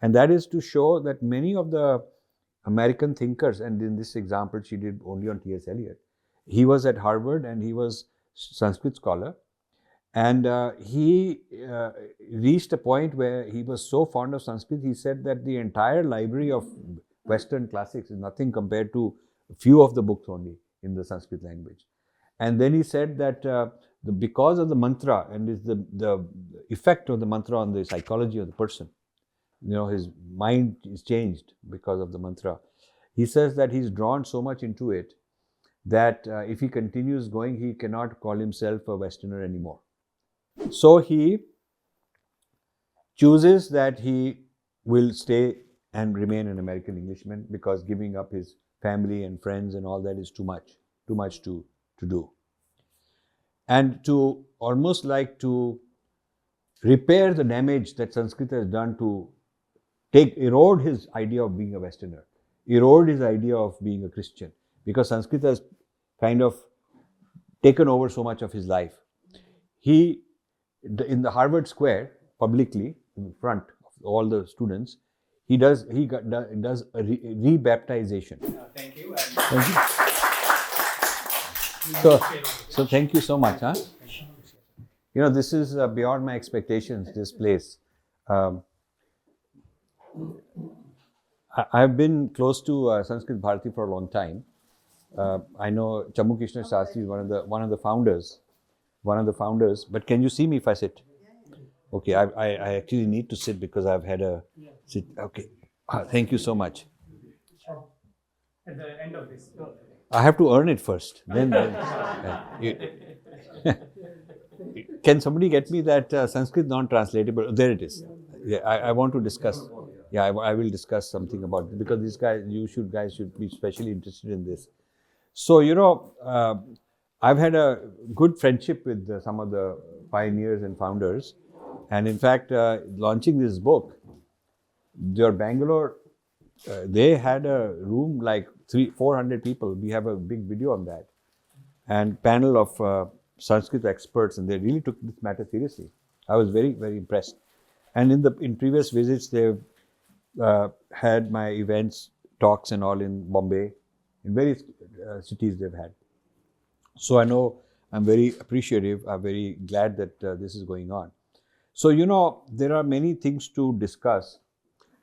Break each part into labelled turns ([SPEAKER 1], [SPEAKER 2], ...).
[SPEAKER 1] And that is to show that many of the American thinkers, and in this example she did only on TS Eliot, he was at Harvard and he was Sanskrit scholar, and he reached a point where he was so fond of Sanskrit, he said that the entire library of Western classics is nothing compared to a few of the books only in the Sanskrit language. And then he said that because of the mantra and the effect of the mantra on the psychology of the person, his mind is changed because of the mantra. He says that he's drawn so much into it that if he continues going, he cannot call himself a Westerner anymore. So he chooses that he will stay and remain an American Englishman, because giving up his family and friends and all that is too much to do. And to almost like to repair the damage that Sanskrit has done to erode his idea of being a Westerner, erode his idea of being a Christian, because Sanskrit has kind of taken over so much of his life. He, in the Harvard Square, publicly, in front of all the students, he does a re-baptization.
[SPEAKER 2] Thank you.
[SPEAKER 1] Thank you. So thank you so much. Huh? This is beyond my expectations, this place. I've been close to Sanskrit Bharati for a long time. I know Chammu Krishna Shastri is one of the founders. But can you see me if I sit? Okay, I actually need to sit because I've had a sit. Okay, thank you so much.
[SPEAKER 2] At the end of this.
[SPEAKER 1] I have to earn it first. Then can somebody get me that Sanskrit Non Translatable? There it is. Yeah, I want to discuss. Yeah, I will discuss something about it, because these guys, guys should be especially interested in this. So, I've had a good friendship with some of the pioneers and founders. And in fact, launching this book, their Bangalore, they had a room like 400 people. We have a big video on that. And panel of Sanskrit experts, and they really took this matter seriously. I was very, very impressed. And in previous visits, they've had my events, talks and all in Bombay, in various cities they've had. So I know I'm very appreciative, I'm very glad that this is going on. So, there are many things to discuss.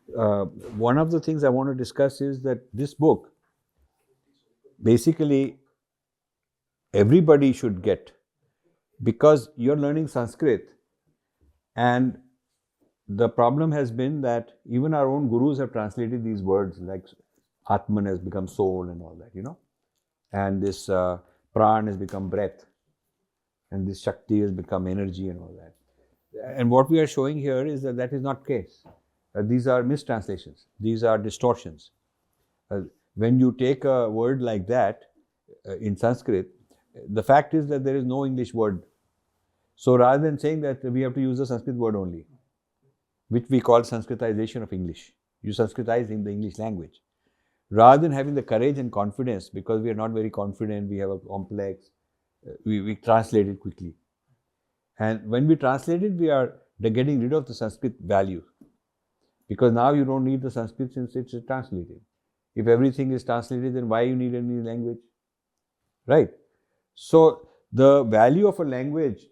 [SPEAKER 1] One of the things I want to discuss is that this book, basically, everybody should get, because you're learning Sanskrit, and the problem has been that even our own gurus have translated these words, like Atman has become soul and all that, and this Pran has become breath, and this Shakti has become energy and all that. And what we are showing here is that is not the case. These are mistranslations. These are distortions. When you take a word like that in Sanskrit, the fact is that there is no English word. So rather than saying that we have to use the Sanskrit word only, which we call Sanskritization of English, you Sanskritize in the English language. Rather than having the courage and confidence, because we are not very confident, we have a complex, we translate it quickly. And when we translate it, we are getting rid of the Sanskrit value. Because now you don't need the Sanskrit since it's translated. If everything is translated, then why you need any language? Right? So the value of a language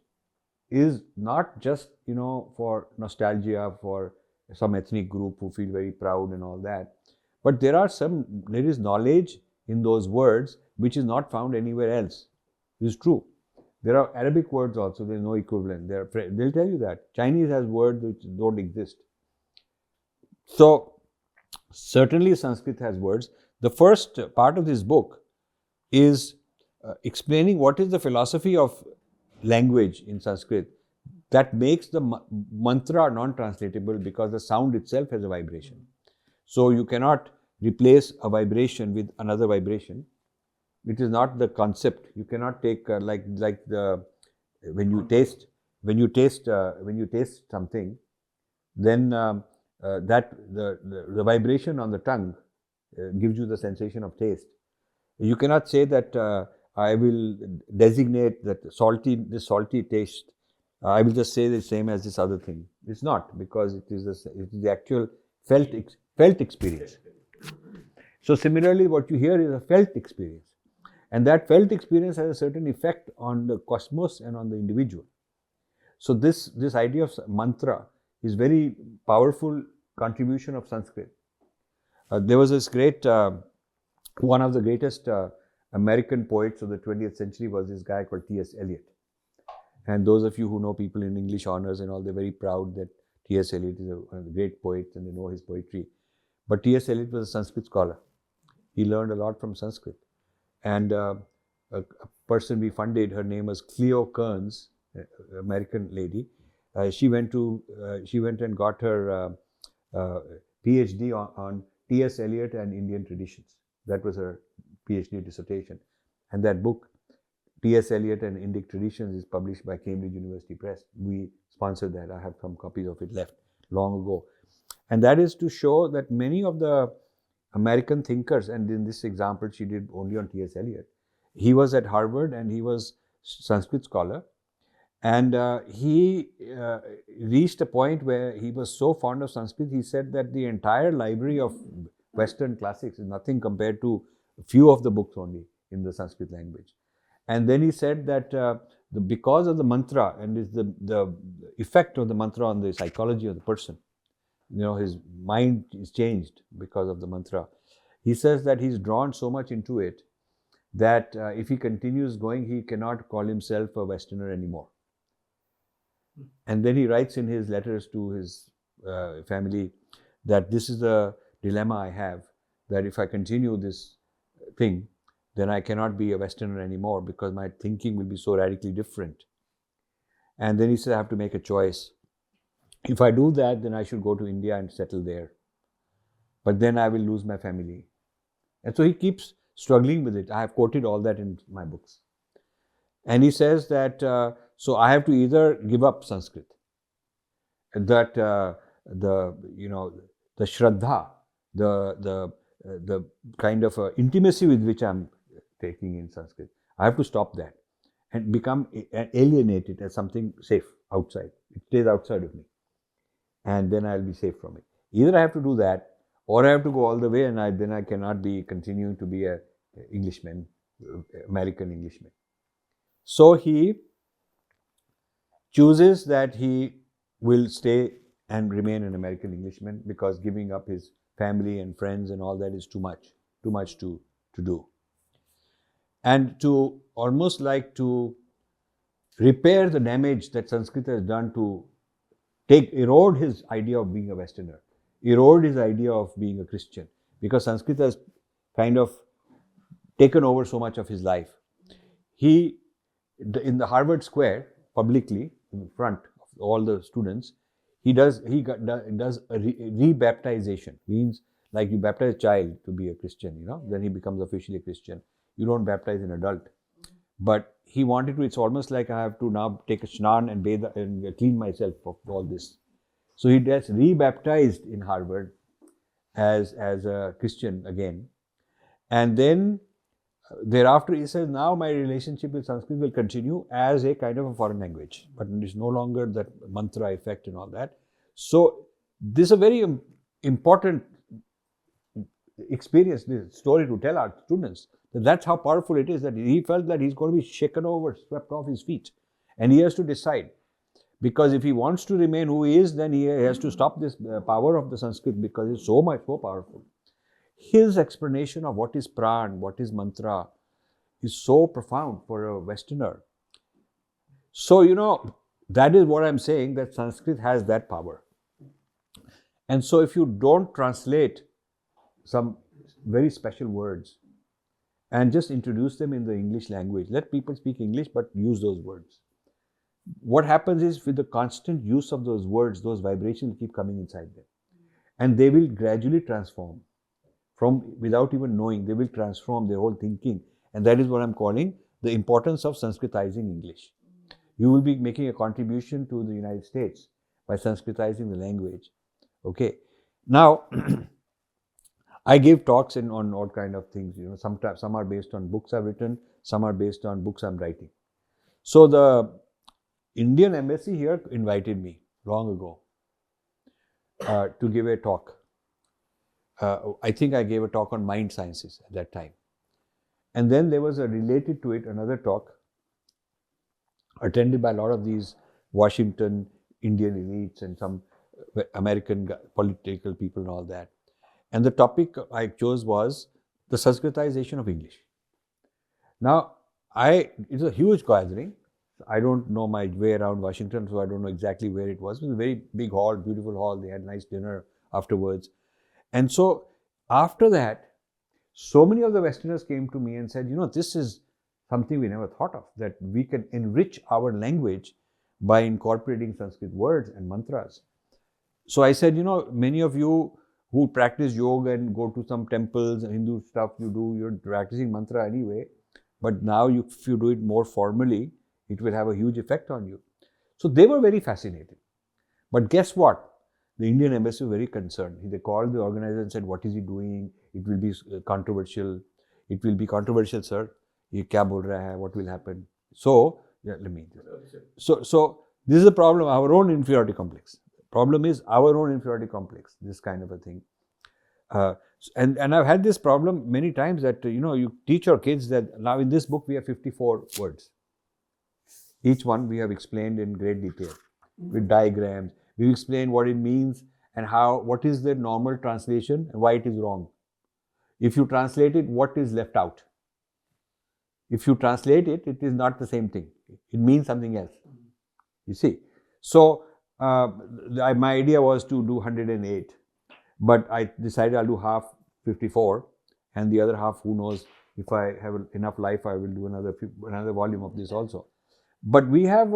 [SPEAKER 1] is not just, for nostalgia, for some ethnic group who feel very proud and all that. But there is knowledge in those words which is not found anywhere else. It is true. There are Arabic words also, there is no equivalent. They'll tell you that. Chinese has words which don't exist. So, certainly Sanskrit has words. The first part of this book is explaining what is the philosophy of language in Sanskrit that makes the mantra non-translatable, because the sound itself has a vibration. So, you cannot replace a vibration with another vibration. It is not the concept. You cannot take when you taste something, then the vibration on the tongue gives you the sensation of taste. You cannot say that I will designate that this salty taste. I will just say the same as this other thing. It's not, because it is the actual felt experience. So similarly, what you hear is a felt experience. And that felt experience has a certain effect on the cosmos and on the individual. So this idea of mantra is very powerful contribution of Sanskrit. There was this great, one of the greatest American poets of the 20th century was this guy called TS Eliot. And those of you who know people in English honors and all, they're very proud that TS Eliot is one of the great poets and they know his poetry. But TS Eliot was a Sanskrit scholar. He learned a lot from Sanskrit. And a person we funded, her name was Cleo Kearns, American lady. She went and got her PhD on TS Eliot and Indian traditions. That was her PhD dissertation. And that book, TS Eliot and Indic Traditions, is published by Cambridge University Press. We sponsored that. I have some copies of it left long ago. And that is to show that many of the American thinkers, and in this example she did only on T.S. Eliot. He was at Harvard and he was Sanskrit scholar, and he reached a point where he was so fond of Sanskrit, he said that the entire library of Western classics is nothing compared to a few of the books only in the Sanskrit language. And then he said that because of the mantra and the effect of the mantra on the psychology of the person, his mind is changed because of the mantra. He says that he's drawn so much into it that if he continues going, he cannot call himself a Westerner anymore. And then he writes in his letters to his family that this is the dilemma I have, that if I continue this thing, then I cannot be a Westerner anymore because my thinking will be so radically different. And then he says, I have to make a choice. If I do that, then I should go to India and settle there. But then I will lose my family. And so he keeps struggling with it. I have quoted all that in my books. And he says that, so I have to either give up Sanskrit, that the shraddha, the kind of intimacy with which I'm taking in Sanskrit, I have to stop that and become alienate it as something safe outside. It stays outside of me. And then I'll be safe from it. Either I have to do that, or I have to go all the way, and then I cannot be continuing to be a Englishman, American Englishman. So he chooses that he will stay and remain an American Englishman because giving up his family and friends and all that is too much to do. And to almost like to repair the damage that Sanskrit has done to erode his idea of being a Westerner, erode his idea of being a Christian, because Sanskrit has kind of taken over so much of his life. He, in the Harvard Square, publicly, in front of all the students, he does a re-baptization. Means like you baptize a child to be a Christian, then he becomes officially a Christian. You don't baptize an adult. But he wanted to, it's almost like I have to now take a shnan and bathe and clean myself of all this. So he gets re-baptized in Harvard as a Christian again. And then thereafter he says, now my relationship with Sanskrit will continue as a kind of a foreign language, but it is no longer that mantra effect and all that. So this is a very important experience, this story to tell our students. That's how powerful it is, that he felt that he's going to be shaken over, swept off his feet. And he has to decide. Because if he wants to remain who he is, then he has to stop this power of the Sanskrit because it's so powerful. His explanation of what is pran, what is mantra, is so profound for a Westerner. So, that is what I'm saying, that Sanskrit has that power. And so if you don't translate some very special words, and just introduce them in the English language. Let people speak English, but use those words. What happens is, with the constant use of those words, those vibrations keep coming inside them. And they will gradually transform. Without even knowing, they will transform their whole thinking. And that is what I'm calling the importance of Sanskritizing English. You will be making a contribution to the United States by Sanskritizing the language. Okay. Now, I give talks on all kind of things. Sometimes some are based on books I've written, some are based on books I'm writing. So the Indian embassy here invited me long ago to give a talk I think I gave a talk on mind sciences at that time. And then there was a related to it another talk attended by a lot of these Washington Indian elites and some American political people and all that. And the topic I chose was the Sanskritization of English. Now, it's a huge gathering. I don't know my way around Washington, so I don't know exactly where it was. It was a very big hall, beautiful hall. They had nice dinner afterwards. And so after that, so many of the Westerners came to me and said, this is something we never thought of, that we can enrich our language by incorporating Sanskrit words and mantras. So I said, many of you who practice yoga and go to some temples and Hindu stuff you're practicing mantra anyway, but now if you do it more formally, it will have a huge effect on you. So they were very fascinated. But guess what? The Indian embassy was very concerned. They called the organizer and said, what is he doing? It will be controversial. It will be controversial, sir. Ye kya bol raha hai? What will happen? So, let me. So this is the problem, our own inferiority complex. Problem is our own inferiority complex, this kind of a thing. And I've had this problem many times that, you teach your kids that now in this book we have 54 words. Each one we have explained in great detail with diagrams. We explain what it means and what is the normal translation and why it is wrong. If you translate it, what is left out? If you translate it, it is not the same thing. It means something else. You see. So, my idea was to do 108, but I decided I'll do half 54 and the other half, who knows, if I have enough life, I will do another volume of this also. But we have,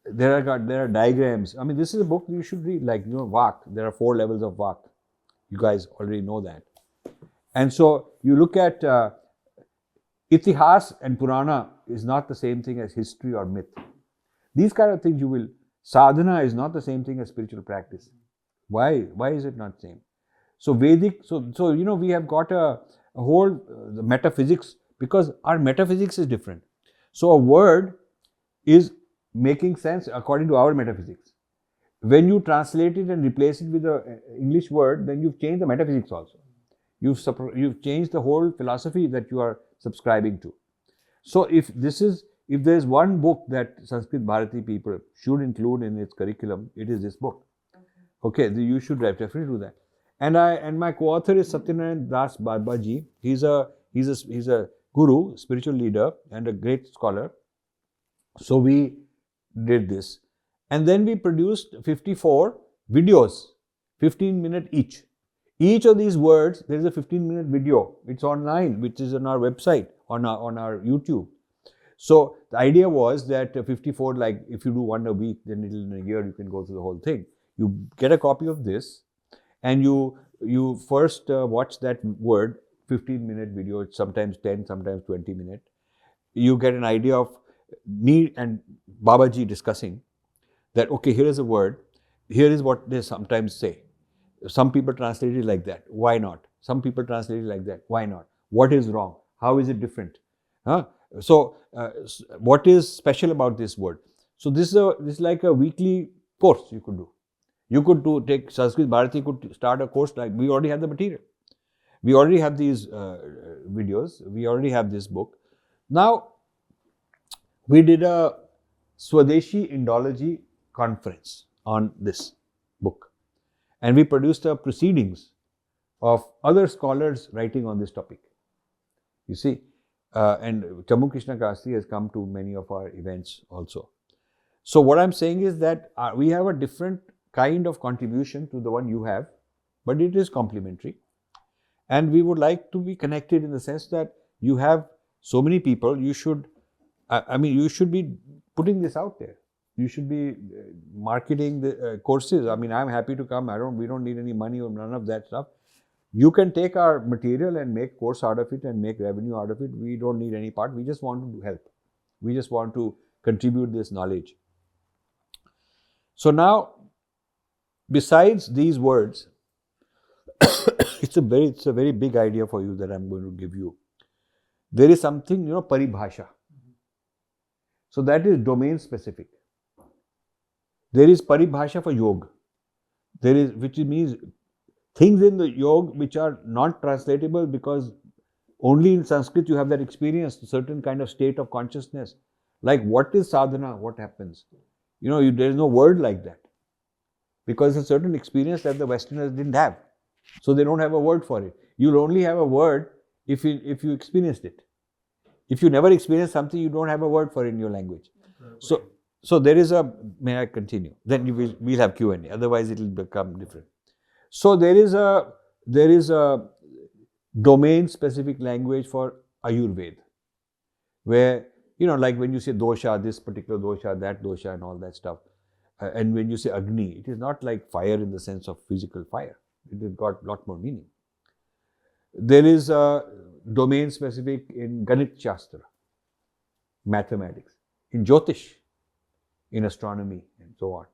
[SPEAKER 1] there are diagrams. I mean, this is a book you should read, like, Vak. There are 4 levels of Vak. You guys already know that. And so you look at Itihas and Purana is not the same thing as history or myth. These kind of things sadhana is not the same thing as spiritual practice. Why? Why is it not the same? So Vedic, we have got a whole the metaphysics, because our metaphysics is different. So a word is making sense according to our metaphysics. When you translate it and replace it with an English word, then you've changed the metaphysics also. You've changed the whole philosophy that you are subscribing to. So if there is one book that Sanskrit Bharati people should include in its curriculum, it is this book. Okay, you should definitely do that. And my co-author is Satyanarayan Das Babaji. He's a guru, spiritual leader, and a great scholar. So we did this, and then we produced 54 videos, 15-minute each. Each of these words, there is a 15-minute video. It's online, which is on our website, on our YouTube. So the idea was that 54, like if you do one a week, then in a year you can go through the whole thing. You get a copy of this, and you first watch that word, 15-minute video. It's sometimes 10, sometimes 20 minutes. You get an idea of me and Babaji discussing that, okay, here is a word, here is what they sometimes say. Some people translate it like that, why not? Some people translate it like that, why not? What is wrong? How is it different? So, what is special about this word? So this is like a weekly course you could do. You could take Sanskrit Bharati could start a course, like we already have the material. We already have these videos. We already have this book. Now, we did a Swadeshi Indology conference on this book, and we produced a proceedings of other scholars writing on this topic. You see, and Chammu Krishna Kastri has come to many of our events also. So what I'm saying is that we have a different kind of contribution to the one you have, but it is complementary. And we would like to be connected in the sense that you have so many people, you should be putting this out there. You should be marketing the courses. I mean, I'm happy to come. We don't need any money or none of that stuff. You can take our material and make course out of it and make revenue out of it. We don't need any part. We just want to help. We just want to contribute this knowledge. So now, besides these words, it's a very big idea for you that I'm going to give you. There is something, paribhasha. So that is domain specific. There is paribhasha for yoga. Which means things in the yoga which are not translatable because only in Sanskrit you have that experience, a certain kind of state of consciousness. Like what is sadhana? What happens? There is no word like that because it's a certain experience that the Westerners didn't have. So they don't have a word for it. You'll only have a word if you experienced it. If you never experience something, you don't have a word for it in your language. So there is a. May I continue? Then we'll have Q&A. Otherwise, it will become different. So there is a domain specific language for Ayurveda, where like when you say dosha, this particular dosha, that dosha, and all that stuff. And when you say Agni, it is not like fire in the sense of physical fire. It has got a lot more meaning. There is a domain specific in Ganit Shastra, mathematics, in Jyotish, in astronomy, and so on.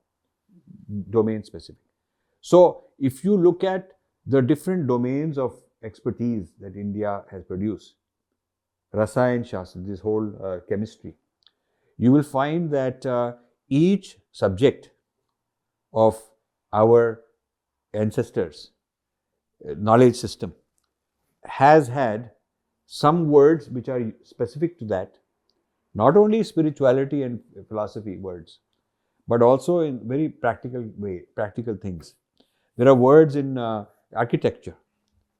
[SPEAKER 1] Domain specific. So if you look at the different domains of expertise that India has produced, Rasayan Shastra, this whole chemistry, you will find that each subject of our ancestors' knowledge system has had some words which are specific to that, not only spirituality and philosophy words, but also in very practical way, practical things. There are words in architecture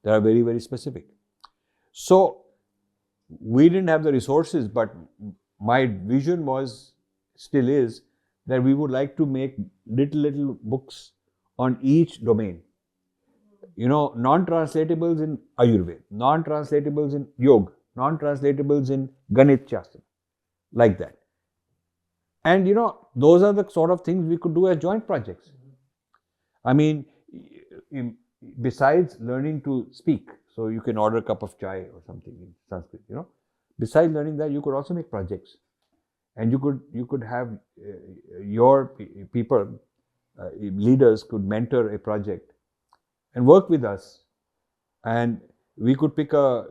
[SPEAKER 1] that are very, very specific. So we didn't have the resources, but my vision was, still is, that we would like to make little books on each domain. Non-translatables in Ayurveda, non-translatables in Yoga, non-translatables in Ganit Shastra, like that. And those are the sort of things we could do as joint projects. I mean, besides learning to speak, so you can order a cup of chai or something in Sanskrit, besides learning that, you could also make projects. And you could have your people, leaders could mentor a project and work with us, and we could pick a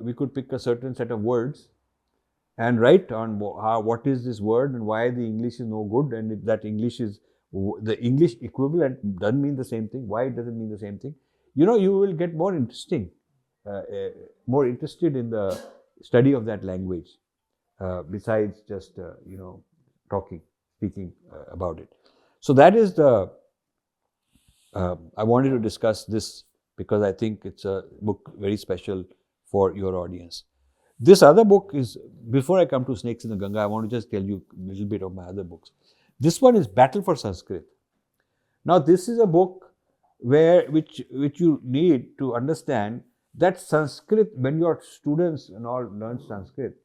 [SPEAKER 1] certain set of words and write on what is this word and why the English is no good, and if that English is the English equivalent doesn't mean the same thing. Why it doesn't mean the same thing? You will get more interested in the study of that language, besides just speaking about it. So that is the. I wanted to discuss this because I think it's a book very special for your audience. This other book is, before I come to Snakes in the Ganga, I want to just tell you a little bit of my other books. This one is Battle for Sanskrit. Now, this is a book which you need to understand that Sanskrit, when your students and all learn Sanskrit,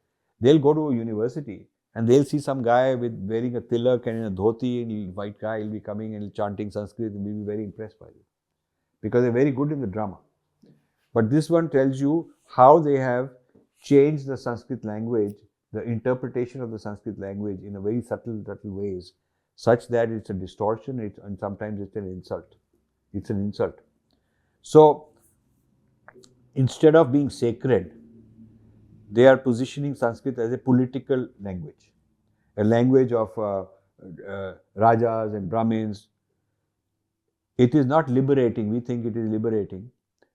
[SPEAKER 1] they'll go to a university and they'll see some guy wearing a tilak and in a dhoti, and a white guy, he'll be coming and chanting Sanskrit, and we'll be very impressed by it because they're very good in the drama. But this one tells you how they have changed the Sanskrit language, the interpretation of the Sanskrit language in a very subtle ways, such that it's a distortion, and sometimes it's an insult. It's an insult. So, instead of being sacred, they are positioning Sanskrit as a political language, a language of rajas and Brahmins. It is not liberating. We think it is liberating,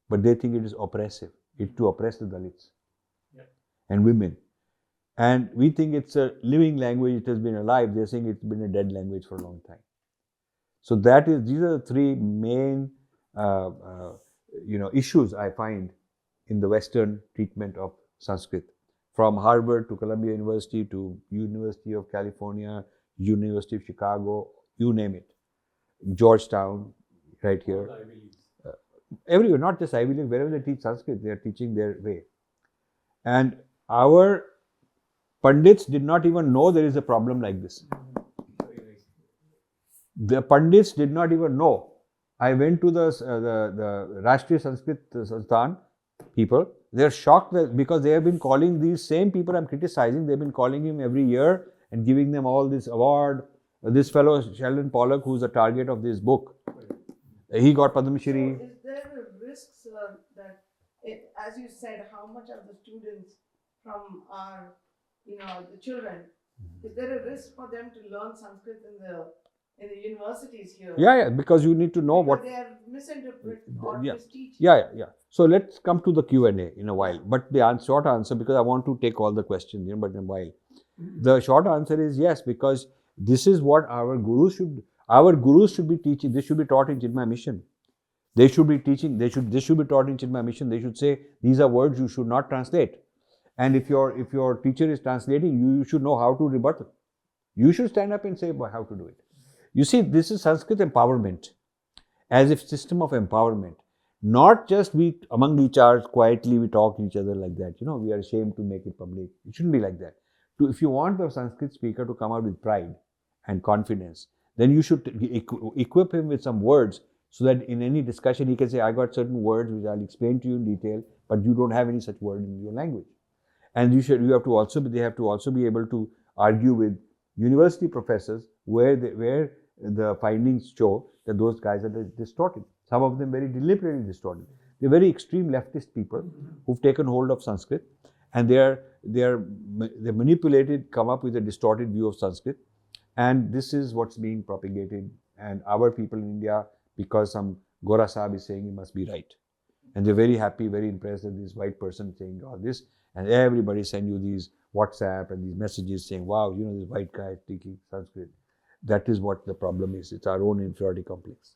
[SPEAKER 1] but they think it is oppressive. It's to oppress the Dalits and women. And we think it's a living language. It has been alive. They're saying it's been a dead language for a long time. So these are the three main issues I find in the Western treatment of Sanskrit, from Harvard to Columbia University to University of California, University of Chicago, you name it, Georgetown, right here, everywhere, not just Ivy League, wherever they teach Sanskrit, they are teaching their way. And our Pandits did not even know there is a problem like this. The Pandits did not even know. I went to the Rashtriya Sanskrit Sansthan people. They are shocked because they have been calling these same people I'm criticizing, they've been calling him every year and giving them all this award. This fellow, Sheldon Pollock, who's the target of this book, he got Padma Shri.
[SPEAKER 3] So is there a risk that, as you said, how much of the students from our, the children, is there a risk for them to learn Sanskrit in the in the universities here.
[SPEAKER 1] Yeah, because you need to know
[SPEAKER 3] because
[SPEAKER 1] what.
[SPEAKER 3] they are misinterpret or
[SPEAKER 1] Yeah.
[SPEAKER 3] misteach.
[SPEAKER 1] Yeah. So let's come to the Q&A in a while. But the short answer, because I want to take all the questions, but in a while. The short answer is yes, because this is what our gurus should be teaching. This should be taught in Chinmaya Mission. They should be teaching, this should be taught in Chinmaya Mission. They should say, these are words you should not translate. And if your teacher is translating, you should know how to rebut it. You should stand up and say how to do it. You see, this is Sanskrit empowerment, as if system of empowerment. Not just we among each other quietly we talk to each other like that. We are ashamed to make it public. It shouldn't be like that. If you want the Sanskrit speaker to come out with pride and confidence, then you should equip him with some words so that in any discussion he can say, I got certain words which I'll explain to you in detail, but you don't have any such word in your language. And they have to also be able to argue with university professors where the findings show that those guys are distorted. Some of them very deliberately distorted. They're very extreme leftist people who've taken hold of Sanskrit, and they're manipulated, come up with a distorted view of Sanskrit, and this is what's being propagated. And our people in India, because some Gora Sahib is saying it must be right, and they're very happy, very impressed that this white person saying all this, and everybody send you these WhatsApp and these messages saying, wow, this white guy is speaking Sanskrit. That is what the problem is. It's our own inferiority complex.